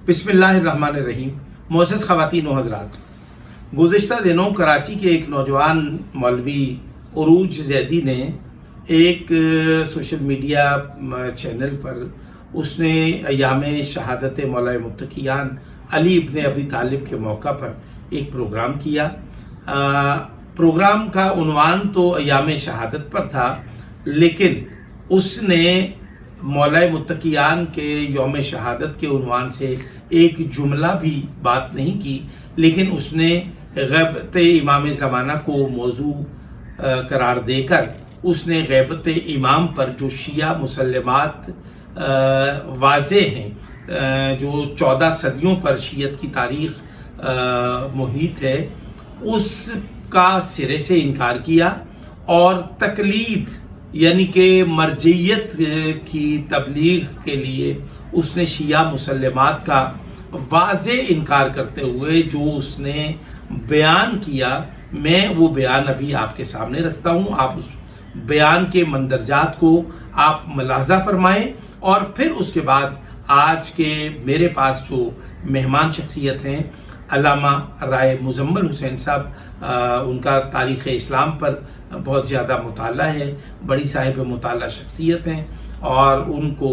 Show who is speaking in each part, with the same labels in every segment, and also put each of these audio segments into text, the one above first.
Speaker 1: बिस्मिल्लाहिर्रहमानिर्रहीम। मोअज़्ज़ज़ ख़वातीन व हज़रात, गुज़िश्ता दिनों कराची के एक नौजवान मौलवी उरूज ज़ैदी ने एक सोशल मीडिया चैनल पर उसने अय्याम शहादत मौला मुत्तक़ियान अली इब्न अबी तालिब के मौका पर एक प्रोग्राम किया। प्रोग्राम का उन्वान तो अय्याम शहादत पर था, लेकिन उसने मौला मुत्तक़ियान के यौम शहादत के उन्वान से एक जुमला भी बात नहीं की, लेकिन उसने ग़ैबत इमाम ज़माना को मौजू करार देकर उसने ग़ैबत इमाम पर जो शिया मुसल्लमात वाज़े हैं, जो 14 सदियों पर शियत की तारीख़ मुहित है, उसका सिरे से इनकार किया और तकलीद यानी कि मरजियत की तबलीग के लिए उसने शिया मुसल्लमात का वाज़े इनकार करते हुए जो उसने बयान किया, मैं वो बयान अभी आपके सामने रखता हूँ। आप उस बयान के मंदरजात को आप मुलाज़ा फरमाएँ और फिर उसके बाद आज के मेरे पास जो मेहमान शख्सियत हैं, अल्लामा राय मुज़म्मल हुसैन साहब, उनका तारीख़ इस्लाम पर बहुत ज़्यादा मुताला है, बड़ी साहिब मुताला शख्सियत हैं और उनको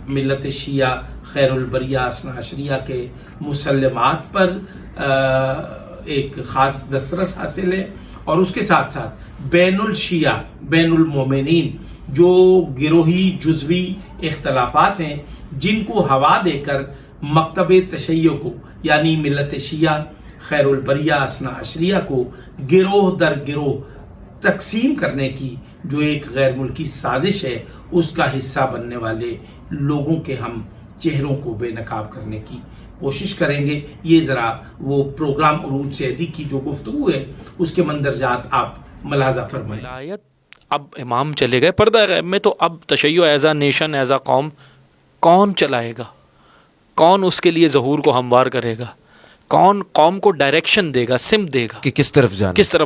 Speaker 1: मिल्लत शिया खैरुल बरिया असना अशरिया के मुसल्लमात पर एक ख़ास दस्तरस हासिल है। और उसके साथ साथ बैनुल शिया बैनुल मोमिनीन जो गिरोही जुज़वी इख्तलाफात हैं, जिनको हवा देकर मकतब तशय्यो को यानी मिल्लत शिया खैरुल बरिया असना अशरिया को गिरोह दर गिरोह तकसीम करने की जो एक गैर मुल्की साजिश है, उसका हिस्सा बनने वाले लोगों के हम चेहरों को बेनकाब करने की कोशिश करेंगे। ये ज़रा वो प्रोग्राम उरूज ज़ैदी की जो गुफ्तगू है उसके मंदरजात आप मुलाज़ा फरमाएं।
Speaker 2: अब इमाम चले गए पर्दा गैब में, तो अब तशय्यो एज़ आ नेशन एज़ आ कौम कौन चलाएगा? कौन उसके लिए ज़हूर को हमवार करेगा? कौन कौम को डायरेक्शन देगा, सिम देगा
Speaker 3: कि किस तरफ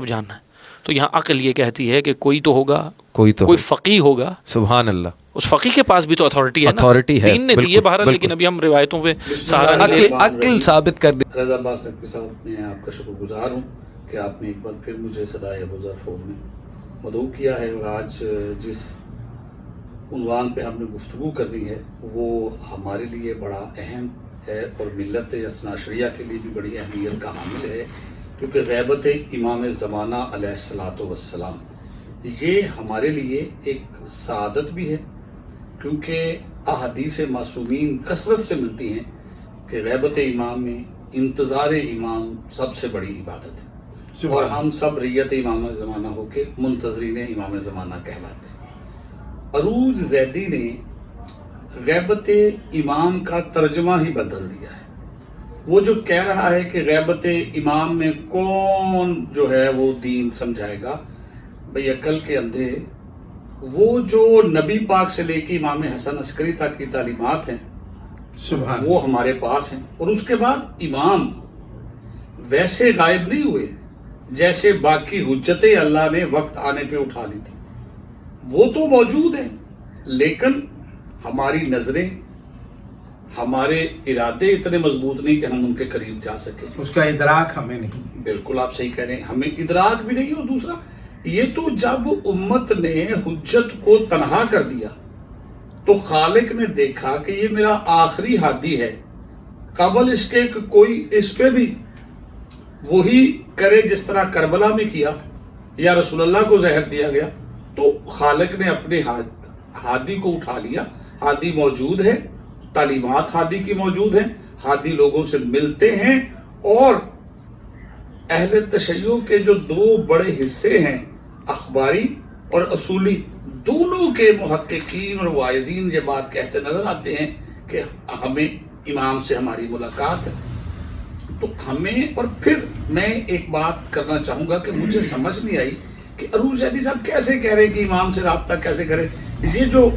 Speaker 3: जाना है?
Speaker 2: तो यहाँ अक्ल ये कहती है कि कोई तो होगा,
Speaker 3: कोई
Speaker 2: फ़क़ीह होगा।
Speaker 3: सुभान अल्लाह।
Speaker 2: उस फ़क़ीह के पास भी तो अथॉरिटी है, दीन ने दी है बहरहाल, लेकिन अभी हम रिवायतों पे सहारा
Speaker 3: अक्ल साबित कर दे।
Speaker 4: रज़ा अब्बास नकवी साहब, मैं आपका शुक्रगुजार हूँ कि आपने एक बार फिर मुझे सदाए अबू ज़र फ़ोन में मदऊ किया है और आज जिस उन्वान पे हमने गुफ्तगू करनी है वो हमारे लिए बड़ा अहम है और मिल्लत असना अशरिया के लिए भी बड़ी अहमियत का हामिल है, क्योंकि ग़ैबत इमाम ज़माना अलैहिस्सलातु वस्सलाम ये हमारे लिए एक सआदत भी है, क्योंकि अहादीस मासूमीन कसरत से मिलती हैं कि ग़ैबत इमाम में इंतज़ार इमाम सबसे बड़ी इबादत है और हम सब रैयत इमाम ज़माना होके मुंतज़रीन इमाम ज़माना कहलाते हैं। उरूज ज़ैदी ने ग़ैबत इमाम का तर्जमा ही बदल दिया है। वो जो कह रहा है कि ग़ैबत इमाम में कौन जो है वो दीन समझाएगा, भाई अकल के अंधे, वो जो नबी पाक से लेके इमाम हसन अस्करी तक की तालीमात हैं वो हमारे पास हैं, और उसके बाद इमाम वैसे गायब नहीं हुए जैसे बाकी हुज्जतें अल्लाह ने वक्त आने पे उठा ली थी। वो तो मौजूद हैं, लेकिन हमारी नजरें, हमारे इरादे इतने मजबूत नहीं कि हम उनके करीब जा सके।
Speaker 1: उसका इदराक हमें नहीं।
Speaker 4: बिल्कुल आप सही कह रहे हैं, हमें इदराक भी नहीं। और दूसरा ये तो जब उम्मत ने हुज्जत को तनहा कर दिया तो खालिक ने देखा कि ये मेरा आखिरी हादी है, काबल इसके कोई इस पे भी वही करे जिस तरह करबला में किया या रसूलुल्लाह को जहर दिया गया, तो खालिक ने अपने हादी को उठा लिया। हादी मौजूद है, तालीमात हादी की मौजूद हैं, हादी लोगों से मिलते हैं, और अहले तशय्यो के जो दो बड़े हिस्से हैं, अखबारी और असूली, दोनों के मुहक्किकीन और वाइज़ीन ये बात कहते नजर आते हैं कि हमें इमाम से हमारी मुलाकात है। तो हमें, और फिर मैं एक बात करना चाहूँगा कि मुझे समझ नहीं आई कि उरूज ज़ैदी साहब कैसे कह रहे हैं कि इमाम से रब्ता कैसे करें। ये जो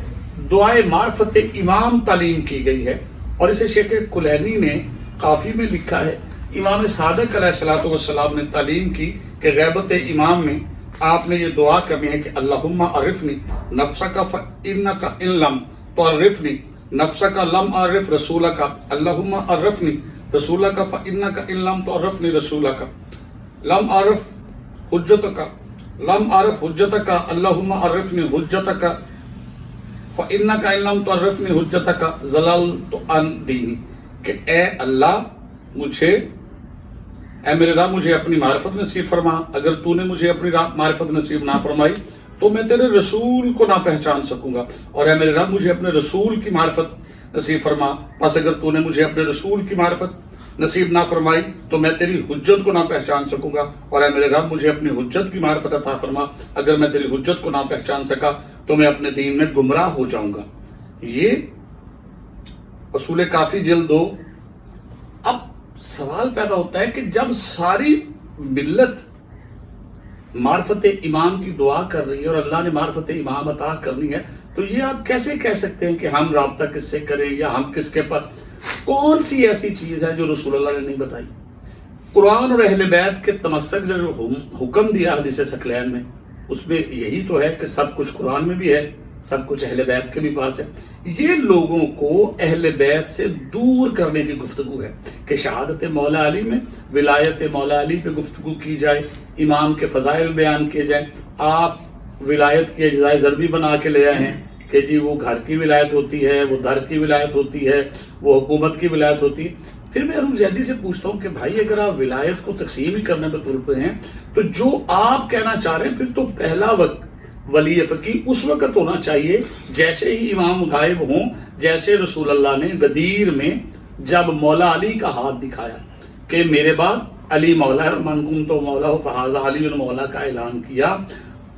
Speaker 4: दुआए मार्फत इमाम तालीम की गई है, और इसे शेख कुलैनी ने काफ़ी में लिखा है, इमाम सादिक अलैहिस्सलातु वस्सलाम ने तालीम की कि ग़ैबत इमाम में आपने ये दुआ करनी है कि अल्लाहुम्मा अरिफनी नफ्सका फ़इन्नका इन लम तुअर्रिफनी नफ्सका लम आरिफ रसूलका अल्लाहुम्मा अर्रफनी रसूलका फ़इन्नका इन लम तुअर्रिफनी रसूलका लम आरिफ हुज्जतका लम आरिफ हुज्जतका अल्लाहुम्मा अर्रिफनी हुज्जतका फ़इन्नका इन लम तुअर्रिफनी हुज्जतका ज़ललतु अन दीनी, कि ए अल्लाह मुझे, ए मेरे रब मुझे अपनी मारिफत नसीब फरमा, अगर तूने मुझे अपनी मारिफत नसीब ना फरमाई तो मैं तेरे रसूल को ना पहचान सकूंगा, और ए मेरे रब मुझे अपने रसूल की मारिफत नसीब फरमा, बस अगर तूने मुझे अपने रसूल की मारिफत नसीब ना फरमाई तो मैं तेरी हुज्जत को ना पहचान सकूंगा, और ए मेरे रब मुझे अपनी हुज्जत की मारिफत अता फरमा, अगर मैं तेरी हुज्जत को ना पहचान सका तो मैं अपने दीन में गुमराह हो जाऊंगा। ये उसूल काफी जिल्द 2। अब सवाल पैदा होता है कि जब सारी मिल्लत मार्फत इमाम की दुआ कर रही है और अल्लाह ने मार्फत इमाम अता करनी है, तो ये आप कैसे कह सकते हैं कि हम राब्ता किससे करें या हम किसके पास, कौन सी ऐसी चीज है जो रसूलुल्लाह ने नहीं बताई? कुरान और अहले बैत के तमस्सक जो हुक्म दिया हदीस सकलैन में, उसमें यही तो है कि सब कुछ कुरान में भी है, सब कुछ अहले बैत के भी पास है। ये लोगों को अहले बैत से दूर करने की गुफ्तगू है कि शहादत मौला अली में, विलायत मौला अली पे गुफ्तगू की जाए, इमाम के फजाइल बयान किए जाए। आप विलायत की अज्जाए ज़रबी बना के ले आए हैं कि जी वो घर की विलायत होती है, वो दर की विलायत होती है, वो हुकूमत की विलायत होती है। फिर मैं अरूज जैदी से पूछता हूँ कि भाई अगर आप विलायत को तकसीम ही करने पर तुल पे हैं तो जो आप कहना चाह रहे हैं फिर तो पहला वक्त वली फ़की उस वक्त होना चाहिए जैसे ही इमाम गायब हों, जैसे रसूल अल्लाह ने गदीर में जब मौला अली का हाथ दिखाया कि मेरे बाद अली मौला है, मनकुम तो मौला हो फहाजा अली मौला का ऐलान किया।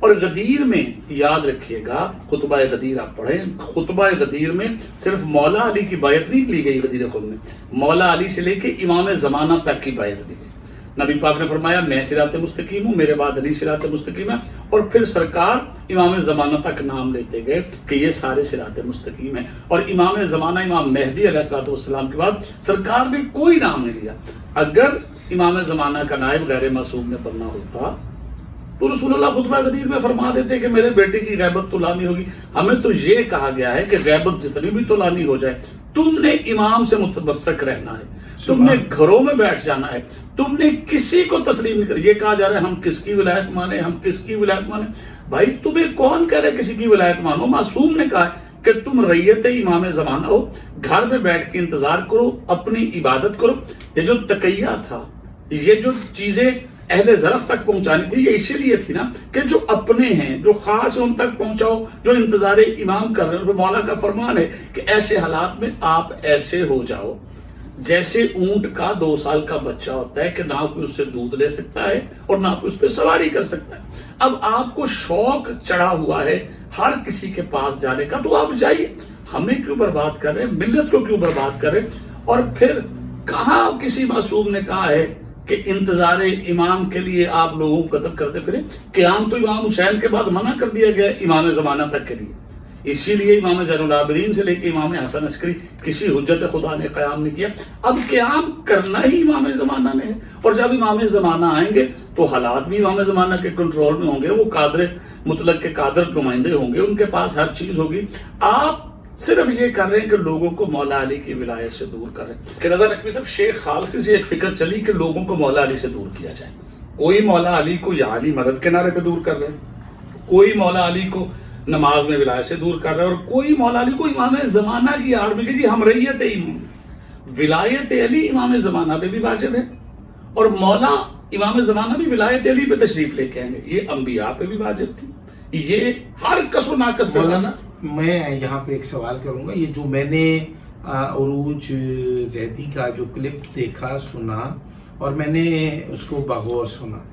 Speaker 4: और गदीर में याद रखिएगा, खुतबा गदीर आप पढ़ें, खुतबा गदीर में सिर्फ मौला अली की बायत नहीं ली गई, गदीर खुद में मौला अली से लेके इमाम ज़माना तक की बायत ली गई। नबी पाक ने फरमाया मैं सिरात मुस्तकीम हूँ, मेरे बाद अली सिरात मुस्तकीम है, और फिर सरकार इमाम ज़माना तक नाम लेते गए कि ये सारे सिरात मुस्तकीम है। और इमाम ज़माना इमाम मेहदी अलैहिस्सलाम के बाद सरकार ने कोई नाम नहीं लिया। अगर इमाम ज़माना का नायब गैर मासूम ने बनना होता तो रसूलुल्लाह खुतबा गदीर में फरमा देते कि मेरे बेटे की गैबत तो लानी होगी। हमें तो ये कहा गया है कि गैबत जितनी भी तो लानी हो जाए, तुमने इमाम से मुतमस्सक रहना है, तुमने घरों में बैठ जाना है, तुमने किसी को तस्लीम नहीं कर। ये कहा जा रहा है हम किसकी विलायत माने, हम किसकी विलायत माने। भाई तुम्हें कौन कह रहा है किसी की विलायत मानो? मासूम ने कहा कि तुम रैयत इमाम ज़माना हो, घर में बैठ के इंतजार करो, अपनी इबादत करो। ये जो तकैया था, ये जो चीजें अहले ज़रफ़ तक पहुंचानी थी, ये इसीलिए थी ना कि जो अपने हैं, जो खास उन तक पहुंचाओ, जो इंतजार इमाम कर रहे हैं। तो मौला का फरमान है कि ऐसे हालात में आप ऐसे हो जाओ जैसे ऊंट का 2 साल का बच्चा होता है कि ना कोई उससे दूध ले सकता है और ना कोई उस पर सवारी कर सकता है। अब आपको शौक चढ़ा हुआ है हर किसी के पास जाने का, तो आप जाइए। हमें क्यों बर्बाद कर रहे हैं, मिल्लत को क्यों बर्बाद कर रहे हैं? और फिर कहाँ किसी मासूम ने कहा है कि इंतजार इमाम के लिए आप लोगों को कत्ल करते फिरे? क़याम तो इमाम हुसैन के बाद मना कर दिया गया इमाम ज़माना तक के लिए। इसीलिए इमाम ज़ैनुल आबिदीन से लेकर इमाम हसन अस्करी किसी हुज्जत खुदा ने क़याम नहीं किया। अब क़याम करना ही इमाम ज़माना ने है, और जब इमाम ज़माना आएंगे तो हालात भी इमाम ज़माना के कंट्रोल में होंगे। वो कादर मुतलक के कादर नुमाइंदे होंगे, उनके पास हर चीज़ होगी। आप सिर्फ ये कर रहे हैं कि लोगों को मौला अली की विलायत से दूर कर रहे हैं। कि रज़ा नकवी साहब, शेख खालसी से एक फिक्र चली कि लोगों को मौला अली से दूर किया जाए। कोई मौला अली को यानी मदद के नारे पे दूर कर रहे हैं, कोई मौला अली को नमाज में विलायत से दूर कर रहे हैं, और कोई मौला अली को इमाम ज़माना की आड़ में कि जी हम रैयत विलायत अली इमाम ज़माना पे भी वाजिब है, और मौला इमाम ज़माना भी विलायत अली पे तशरीफ लेके आएंगे, ये अंबिया पे भी वाजिब थी। ये हर कसो नाकस पे ना।
Speaker 1: मैं यहाँ पे एक सवाल करूँगा। ये जो मैंने उरूज जैदी का जो क्लिप देखा सुना और मैंने उसको बगौर सुना,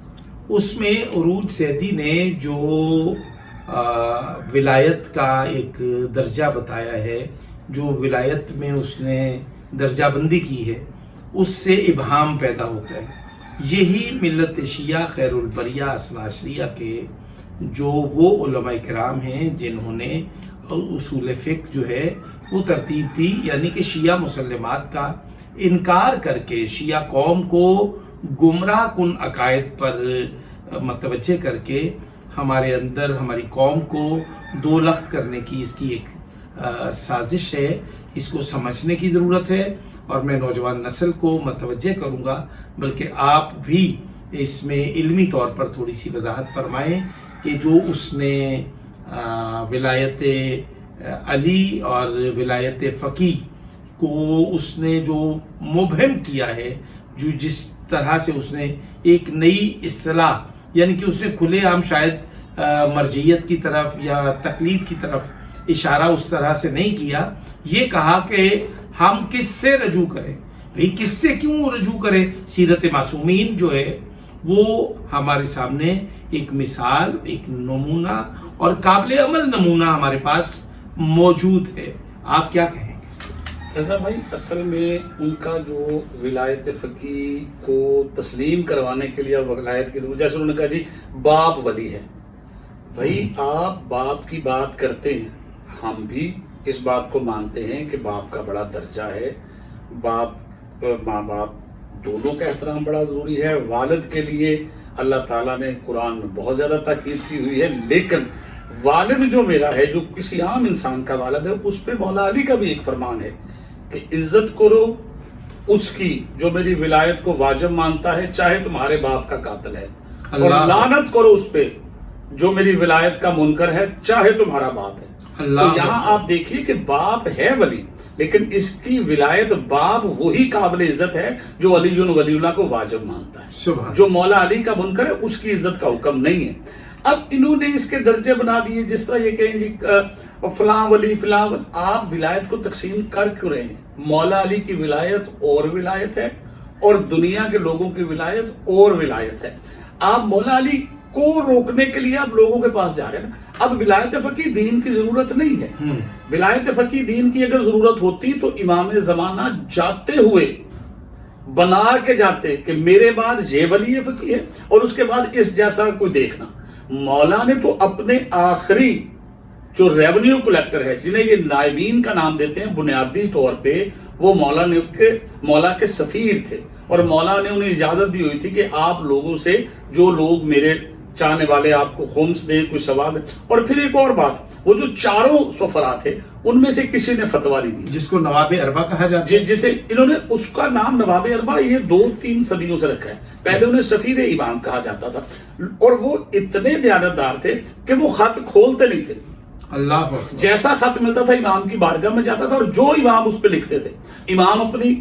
Speaker 1: उसमें उरूज जैदी ने जो विलायत का एक दर्जा बताया है, जो विलायत में उसने दर्जाबंदी की है, उससे इबहाम पैदा होता है। यही मिल्लत शिया खैरुल बरिया असनाशरिया के जो वो उलमा इकराम हैं जिन्होंने उसूल फ़िक़्ह जो है वो तरतीब दी, यानी कि शिया मुसल्लमात का इनकार करके शिया कौम को गुमराह कुन अकायद पर मतवज्जे करके हमारे अंदर हमारी कौम को दो लख्त करने की इसकी एक साजिश है। اس کو سمجھنے کی ضرورت ہے، اور میں نوجوان نسل کو متوجہ کروں گا، بلکہ آپ بھی اس میں علمی طور پر تھوڑی سی وضاحت فرمائیں کہ جو اس نے ولایت علی اور ولایت فقی کو اس نے جو مبہم کیا ہے، جو جس طرح سے اس نے ایک نئی اصطلاح، یعنی کہ اس نے کھلے عام شاید مرجعیت کی طرف یا تقلید کی طرف اشارہ اس طرح سے نہیں کیا، یہ کہا کہ ہم کس سے رجوع کریں، بھئی کس سے کیوں رجوع کریں؟ سیرت معصومین جو ہے وہ ہمارے سامنے ایک مثال، ایک نمونہ اور قابل عمل نمونہ ہمارے پاس موجود ہے. آپ کیا کہیں گے؟
Speaker 4: رضا بھائی، اصل میں ان کا جو ولایت فقی کو تسلیم کروانے کے لیے ولایت کی، جیسے انہوں نے کہا جی باپ ولی ہے. بھائی آپ باپ کی بات کرتے ہیں، ہم بھی اس بات کو مانتے ہیں کہ باپ کا بڑا درجہ ہے، باپ ماں باپ دونوں کا احترام بڑا ضروری ہے. والد کے لیے اللہ تعالیٰ نے قرآن میں بہت زیادہ تاکید کی ہوئی ہے، لیکن والد جو میرا ہے، جو کسی عام انسان کا والد ہے، اس پہ مولا علی کا بھی ایک فرمان ہے کہ عزت کرو اس کی جو میری ولایت کو واجب مانتا ہے، چاہے تمہارے باپ کا قاتل ہے، اور لعنت کرو اس پہ جو میری ولایت کا منکر ہے، چاہے تمہارا باپ ہے. تو یہاں آپ دیکھیے کہ باپ ہے ولی، لیکن اس کی ولایت باپ وہی قابل عزت ہے جو علی ولی اللہ کو واجب مانتا ہے. جو مولا علی کا منکر ہے اس کی عزت کا حکم نہیں ہے. اب انہوں نے اس کے درجے بنا دیے، جس طرح یہ کہیں جی فلاں ولی فلاں ولی. آپ ولایت کو تقسیم کر کیوں رہے ہیں؟ مولا علی کی ولایت اور ولایت ہے، اور دنیا کے لوگوں کی ولایت اور ولایت ہے. آپ مولا علی کو روکنے کے لیے آپ لوگوں کے پاس جا رہے ہیں نا. اب ولایت فقی دین کی ضرورت نہیں ہے. ولایت فقی دین کی اگر ضرورت ہوتی تو امام زمانہ جاتے ہوئے بنا کے جاتے کہ میرے بعد یہ ولی فقی ہے اور اس کے بعد اس جیسا کوئی دیکھنا. مولا نے تو اپنے آخری جو ریونیو کلیکٹر ہے، جنہیں یہ نائبین کا نام دیتے ہیں، بنیادی طور پہ وہ مولا کے سفیر تھے، اور مولا نے انہیں اجازت دی ہوئی تھی کہ آپ لوگوں سے جو لوگ میرے چاہنے والے آپ کو خمس دیں، کوئی سوال دیں. اور پھر ایک اور بات، وہ جو چاروں سفراء تھے ان میں سے کسی نے فتویٰ نہیں دی،
Speaker 1: جس کو نواب اربا کہا جاتا ہے،
Speaker 4: جسے انہوں نے اس کا نام نواب اربا یہ 2-3 صدیوں سے رکھا ہے. پہلے انہیں سفیر امام کہا جاتا تھا، اور وہ اتنے دیانتدار تھے کہ وہ خط کھولتے نہیں تھے.
Speaker 1: اللہ
Speaker 4: جیسا خط ملتا تھا امام کی بارگاہ میں جاتا تھا، اور جو امام اس پہ لکھتے تھے، امام اپنی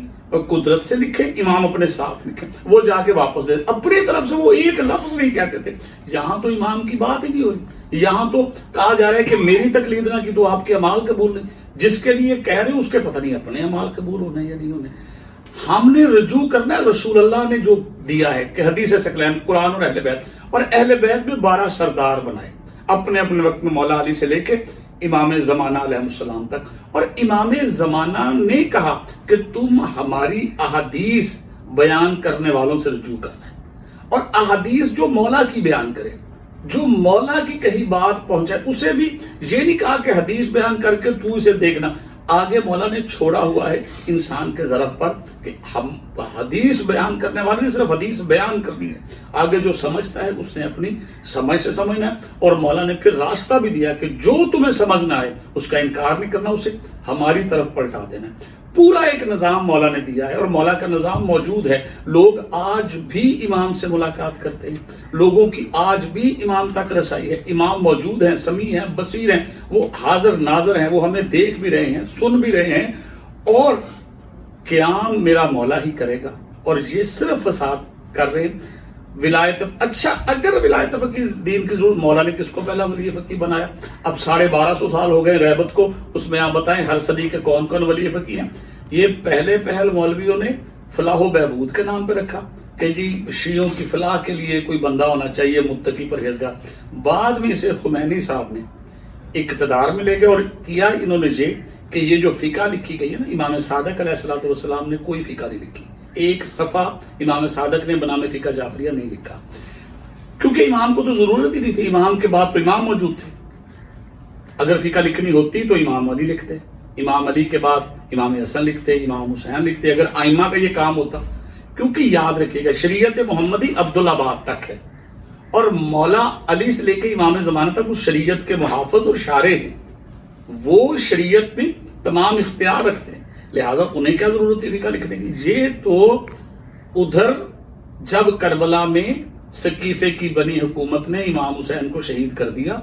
Speaker 4: قدرت سے لکھے، امام اپنے ساتھ لکھے، وہ جا کے واپس دے، اپنی طرف سے وہ ایک لفظ نہیں کہتے تھے. یہاں تو امام کی بات ہی نہیں ہو رہی. یہاں تو کہا جا رہا ہے کہ میری تقلید نہ کی تو آپ کے اعمال قبول نہیں. جس کے لیے کہہ رہے اس کے پتہ نہیں اپنے اعمال قبول ہونے یا نہیں ہونے. ہم نے رجوع کرنا ہے رسول اللہ نے جو دیا ہے کہ حدیث ثقلین، قرآن اور اہل بیت، اور اہل بیت میں 12 سردار بنائے اپنے اپنے وقت میں، مولا علی سے لے کے امام زمانہ علیہ السلام تک. اور امام زمانہ نے کہا کہ تم ہماری احادیث بیان کرنے والوں سے رجوع کرنا ہے، اور احادیث جو مولا کی بیان کرے، جو مولا کی کہیں بات پہنچائے، اسے بھی یہ نہیں کہا کہ حدیث بیان کر کے تو اسے دیکھنا. آگے مولا نے چھوڑا ہوا ہے انسان کے ظرف پر کہ ہم حدیث بیان کرنے والے نے صرف حدیث بیان کرنی ہے، آگے جو سمجھتا ہے اس نے اپنی سمجھ سے سمجھنا ہے. اور مولا نے پھر راستہ بھی دیا کہ جو تمہیں سمجھنا ہے اس کا انکار نہیں کرنا، اسے ہماری طرف پلٹا دینا ہے. پورا ایک نظام مولا نے دیا ہے، اور مولا کا نظام موجود ہے. لوگ آج بھی امام سے ملاقات کرتے ہیں، لوگوں کی آج بھی امام تک رسائی ہے. امام موجود ہیں، سمیع ہیں، بصیر ہیں، وہ حاضر ناظر ہیں، وہ ہمیں دیکھ بھی رہے ہیں، سن بھی رہے ہیں. اور قیام میرا مولا ہی کرے گا. اور یہ صرف فساد کر رہے ہیں. ولایت، اچھا اگر ولایت فقی دین کی ضرورت، مولا نے کس کو پہلا ولی فقی بنایا؟ اب 1250 سال ہو گئے غیبت کو، اس میں آپ بتائیں ہر صدی کے کون کون ولی فقی ہیں. یہ پہل مولویوں نے فلاح و بہبود کے نام پہ رکھا کہ جی شیعوں کی فلاح کے لیے کوئی بندہ ہونا چاہیے متقی پرہیزگار. بعد میں اسے خمینی صاحب نے اقتدار میں لے گئے اور کیا انہوں نے یہ کہ یہ جو فقہ لکھی گئی ہے نا، امام صادق علیہ السلام نے کوئی فقہ نہیں لکھی. ایک صفحہ امام صادق نے بنام فقہ جعفریہ نہیں لکھا، کیونکہ امام کو تو ضرورت ہی نہیں تھی. امام کے بعد تو امام موجود تھے. اگر فقہ لکھنی ہوتی تو امام علی لکھتے، امام علی کے بعد امام حسن لکھتے، امام حسین لکھتے، اگر ائمہ کا یہ کام ہوتا. کیونکہ یاد رکھیے گا شریعت محمدی عبدالآباد تک ہے، اور مولا علی سے لے کے امام زمانہ تک اس شریعت کے محافظ اور شارع ہیں. وہ شریعت میں तमाम इख्तियार रखते हैं, लिहाजा उन्हें क्या ज़रूरत है फ़िक़ा लिखने की। ये तो उधर जब करबला में सकीफ़े की बनी हुकूमत ने इमाम हुसैन को शहीद कर दिया,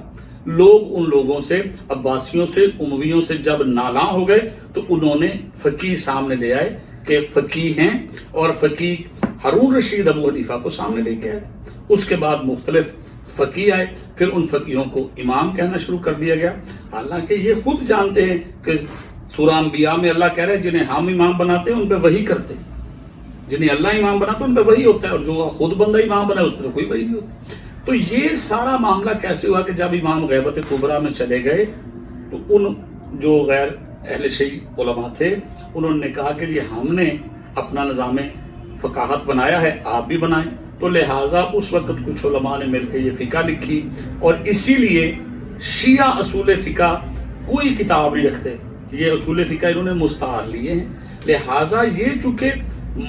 Speaker 4: लोग उन लोगों से, अब्बासियों से, उमवियों से जब नाला हो गए तो उन्होंने फ़कीह सामने ले आए कि फ़कीह हैं, और फ़कीह हारून रशीद अबू हनीफा को सामने लेके आए थे। उसके बाद मुख्तलिफ फ़कीह आए, फिर उन फ़कीहों को इमाम कहना शुरू कर दिया गया। हालांकि ये खुद जानते हैं कि सूरह अंबिया में अल्लाह कह रहे हैं जिन्हें हम इमाम बनाते हैं उन पे वही करते हैं, जिन्हें अल्लाह इमाम बनाता है उन पे वही होता है, और जो खुद बंदा इमाम बना है उस पर कोई वही नहीं होती। तो ये सारा मामला कैसे हुआ कि जब इमाम गैबत कुबरा में चले गए तो उन जो गैर अहले शई उलमा थे उन्होंने कहा कि जी हमने अपना निज़ाम फ़काहत बनाया है, आप भी बनाएं। तो लिहाजा उस वक्त कुछ उलमा ने मिलकर ये फ़िक़ा लिखी, और इसीलिए शिया असूल फ़िक़ा कोई किताब नहीं रखते, ये असूल फ़िक़ा इन्होंने मुस्तार लिए हैं। लिहाजा ये चूँकि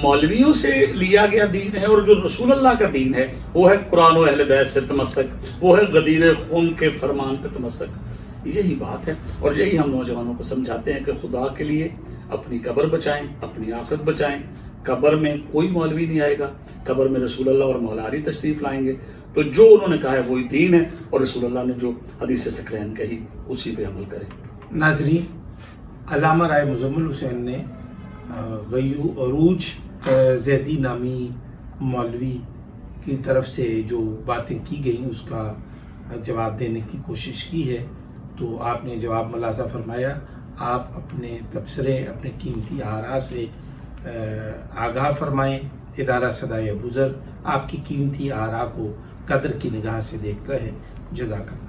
Speaker 4: मौलवियों से लिया गया दीन है, और जो रसूल अल्लाह का दीन है वो है कुरान व अहले बैत से तमस्सक, वो है गदीर खून के फरमान पे तमस्सक। यही बात है, और यही हम नौजवानों को समझाते हैं कि खुदा के लिए अपनी कब्र बचाएं, अपनी आखिरत बचाएं। कब्र में कोई मौलवी नहीं आएगा, कब्र में रसूल अल्लाह और मौला अली तशरीफ़ लाएंगे। तो जो उन्होंने कहा है वही दीन है, और रसूल अल्लाह ने जो हदीस सकलैन कही उसी पे अमल करें।
Speaker 1: नाज़रीन, अल्लामा राय मुज़म्मिल हुसैन ने अरूज ज़ैदी नामी मौलवी की तरफ से जो बातें की गई उसका जवाब देने की कोशिश की है, तो आपने जवाब मुलाज़ा फरमाया। आप अपने तबसरे, अपने कीमती आरा से आगाह फरमाएँ। इदारा सदाए अबूज़र आपकी कीमती आरा को कदर की निगाह से देखता है। जज़ाकल्लाह।